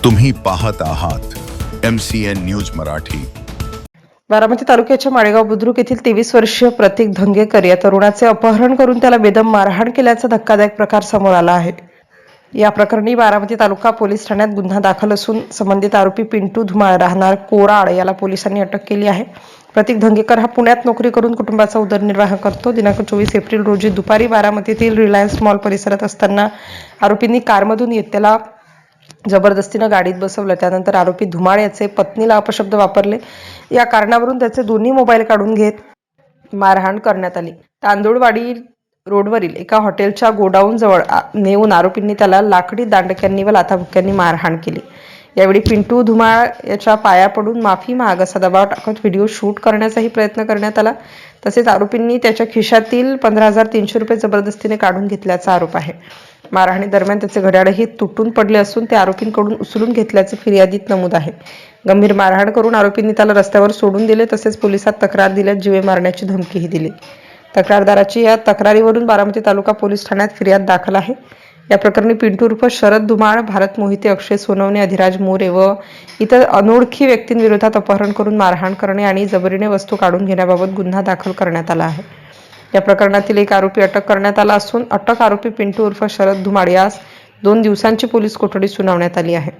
तुम्ही पाहत आहात MCN न्यूज मराठी। बारामती तालुक्याच्या माळेगाव बुद्रुक येथील 23 वर्षीय प्रतीक धंगेकर या तरुणाचे अपहरण करून त्याला बेदम मारहाण केल्याचा धक्कादायक प्रकार समोर आला आहे। या प्रकरणी बारामती तालुका पोलीस ठाण्यात गुन्हा दाखल असून संबंधित आरोपी पिंटू धुमाळ राहणार कोराड याला पोलिसांनी अटक केली आहे। प्रतीक धंगेकर हा पुण्यात नोकरी करून कुटुंबाचा उदरनिर्वाह करतो। दिनांक 24 एप्रिल रोजी दुपारी बारामतीतील रिलायन्स मॉल परिसरात असताना आरोपींनी कारमधून येत त्याला जबरदस्तीनं गाडीत बसवलं। त्यानंतर आरोपी धुमाळ याचे पत्नीला अपशब्द वापरले। या कारणावरून त्याचे दोन्ही मोबाईल काढून घेत मारहाण करण्यात आली। तांदूळवाडी रोडवरील एका हॉटेलच्या गोडाऊन जवळ नेऊन आरोपींनी त्याला लाकडी दांडक्यांनी व लाथाबुक्क्यांनी मारहाण केली। यावेळी पिंटू धुमाळ याच्या पाया पडून माफी माग असा दबाव टाकत व्हिडिओ शूट करण्याचाही प्रयत्न करण्यात आला। तसेच आरोपींनी त्याच्या खिशातील 15,300 रुपये जबरदस्तीने काढून घेतल्याचा आरोप आहे। मारहाणी दरम्यान त्याचे घड्याळही तुटून पडले असून ते आरोपींकडून उचलून घेतल्याचे फिर्यादीत नमूद आहे। गंभीर मारहाण करून आरोपींनी त्याला रस्त्यावर सोडून दिले। तसेच पोलिसात तक्रार दिल्यास जीवे मारण्याची धमकीही दिली। तक्रारदाराची या तक्रारीवरून बारामती तालुका पोलीस ठाण्यात फिर्याद दाखल आहे। या प्रकरणी पिंटू उर्फ शरद धुमाळ, भारत मोहिते, अक्षय सोनवणे, अधिराज मोरे व इतर अनोळखी व्यक्तींविरोधात अपहरण करून मारहाण करणे आणि जबरीने वस्तू काढून घेण्याबाबत गुन्हा दाखल करण्यात आला आहे। या प्रकरणातील एक आरोपी अटक करण्यात आला असून अटक आरोपी पिंटू उर्फ शरद धुमाळ यास 2 दिवसांची पोलीस कोठडी सुनावण्यात आली आहे।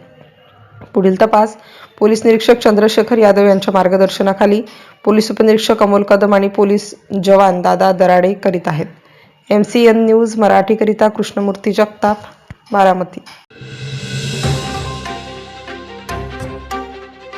पुढील तपास पोलीस निरीक्षक चंद्रशेखर यादव यांच्या मार्गदर्शनाखाली पोलीस उपनिरीक्षक अमोल कदम आणि पोलीस जवान दादा दराडे करीत आहेत। MCN न्यूज मराठीकरिता कृष्णमूर्ती जगताप, बारामती।